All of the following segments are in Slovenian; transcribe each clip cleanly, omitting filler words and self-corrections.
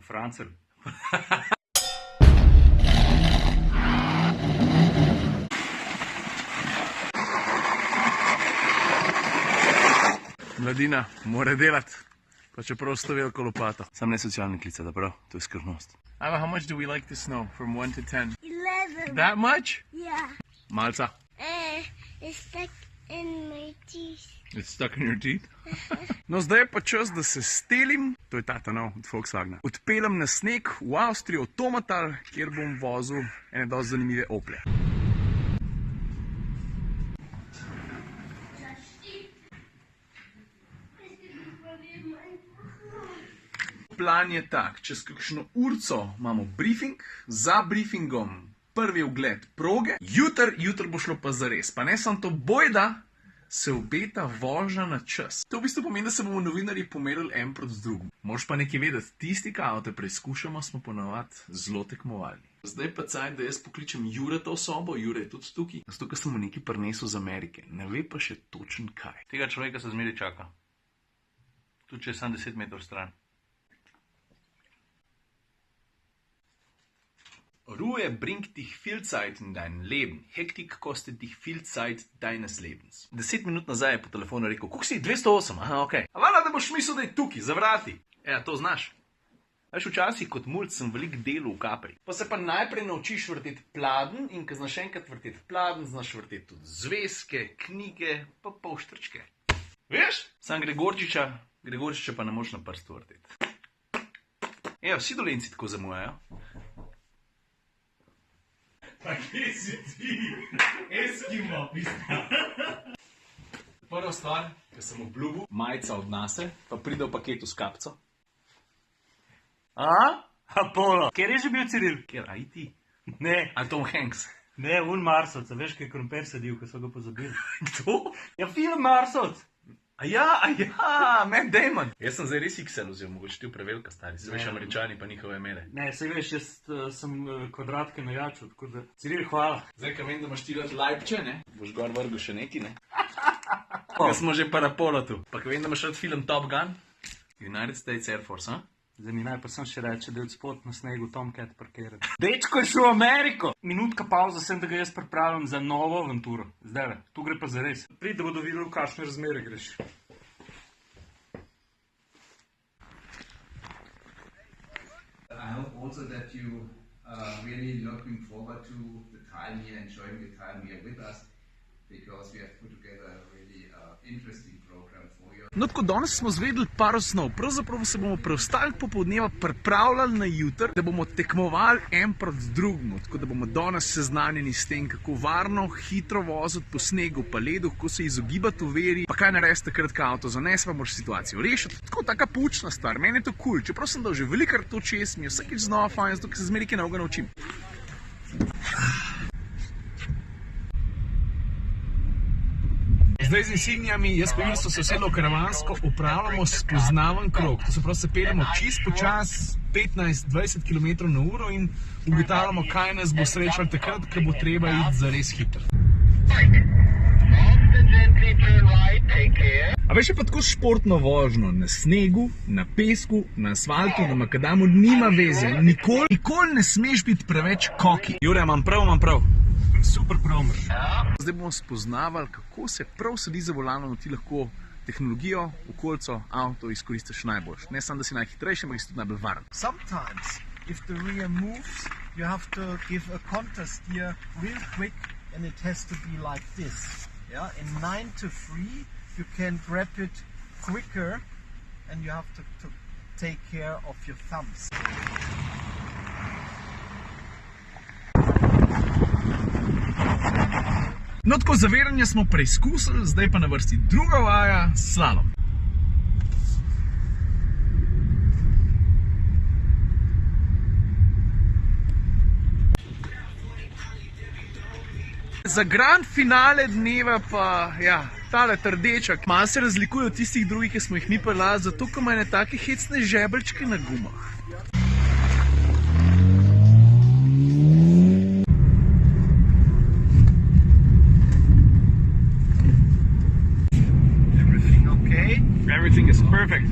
Francelj. Mladina mora delati, pa čeprav sta veliko lopato. Sam ne socialni klica, da prav, to je skrivnost. Ava, how much do we like the snow from 1 to 10? 11. That much? Yeah. Malca. It's stuck in my teeth. It's stuck in your teeth? No, zdaj je pa čas, da se stelim, to je tata nov od Volkswagena, odpeljem na sneg v Avstrijo, Tomatal, kjer bom vozil ene dosti zanimive Ople. Plan je tak, čez kakšno urco imamo briefing, za briefingom prvi ogled proge, jutr bo šlo pa zares, pa ne samo to, bojda se obeta vožnja na čas. To v bistvu pomeni, da se bomo novinarji pomerili en proti drugim. Moraš pa nekaj vedeti, tisti, ki avte preizkušamo, smo ponavadi zelo tekmovalni. Zdaj pa cajt, da jaz pokličem Jureta v sobo, Jure je tudi tukaj, zato ker sem mu nekaj prinesel z Amerike, ne ve pa še točen kaj. Tega človeka se zmeri čaka. Tudi če je sam 10 metrov stran. Ruhe bringt dich viel Zeit in dein Leben. Hektik kostet dich viel Zeit deines Lebens. 10 minut nazaj je po telefonu rekel, koliko si? 208, aha, okej. A vala, da boš mislil, da je tukaj, za vrati. Ja, to znaš. Veš, včasih kot mulc sem velik delal v Capri. Pa se pa najprej naučiš vrteti pladen in ko znaš enkrat vrteti pladen, znaš vrteti tudi zvezke, knjige, pa polštrčke. Veš? Sam Gregorčiča pa ne moš na prstu vrteti. Ja, vsi Dolenci tako zamujajo. Pa kje si ti? Eskimo, pista. Prva stvar, ki sem obljubil, majica od nase, pa pride v paketu s kapco. Apollo. Kjer je že bil Ciril? Kjer, a i ti? Ne, A Tom Hanks? ne, Marsovc, veš, kaj je krompir sadil, ko so ga pozabili. Kdo? Ja, film Marsovc. A ja, Matt Damon. Jaz sem zdaj res XL vzel, mogoče ti v prevelika stari, se veš, Američani pa njihove mere. Ne, se veš, jaz sem kvadratke najačil, tako da... Ciril, hvala. Zdaj, ko vem, da imaš ti rad lajpče, ne? Boš gor vrgel še neki, ne? Ko smo že pa na polotu. Pa ko vem, da imaš rad film Top Gun, United States Air Force, ha? Zdaj mi najprej sem še reče, da je od spod na snegu Tomcat parkiran. Dečko je šel v Ameriko! Minutka pauza sem, da ga jaz pripravljam za novo avanturo. Zdaj le, tu gre pa zares. Pridi, da bodo videli, v kakšne razmere greš. I hope also that you are really looking forward to the time here, enjoying the time here with us, because we have put together a really interesting program for you. No, tako danes smo zvedeli par osnov. Pravzaprav se bomo preostali popoldneva pripravljali na jutr, da bomo tekmovali en proti drugemu. Tako da bomo danes seznanjeni s tem, kako varno, hitro voziti po snegu, pa ledu, kako se izogibati oviri, pa kaj narediti takrat, ko avto zanese, pa moraš situacijo rešiti. Tako, taka poučna stvar. Meni je to kul. Čeprav sem dal že velikokrat to čez, mi je vsakič znova fajn, zato ker se zmeraj kaj novega naučim. Zdaj z insignijami, jaz pa Ilso se vsedlo karavansko upravljamo spoznaven krog. To se pravi, se peljemo čist počas 15-20 km na uro in ugotavljamo, kaj nas bo srečalo takrat, ko bo treba iti zares hitro. A veš, je pa tako športno vožnjo na snegu, na pesku, na asfaltu, na makadamu, nima veze. Nikoli ne smeš biti preveč koki. Jure, imam prav? Super promer. Zdaj bomo spoznavali, kako se prav sedi za volanom, da ti lahko tehnologijo, okolico, avto izkoristiš najboljš. Ne samo, da si najhitrejši, ampak si tudi najbolj varen. Sometimes, if the rear moves, you have to give a counter steer real quick and it has to be like this. Yeah? In 9 to 3, you can grab it quicker and you have to take care of your thumbs. No, tako zaviranje smo preizkusili, zdaj pa na vrsti druga vaja, slalom. Za grand finale dneva pa, ja, tale trdečak. Malo se razlikuje od tistih drugih, ki smo jih mi peljali, zato ko ima ene take hecne žebelčke na gumah. Everything is perfect.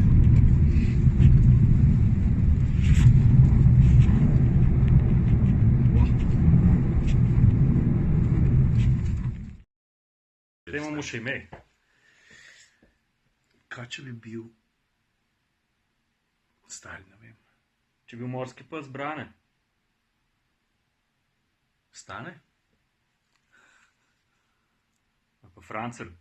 Dajmo mu še ime. Kaj če bi bil star, ne vem. Če bi bil morski pes Brane. Stane? Ali pa Francel.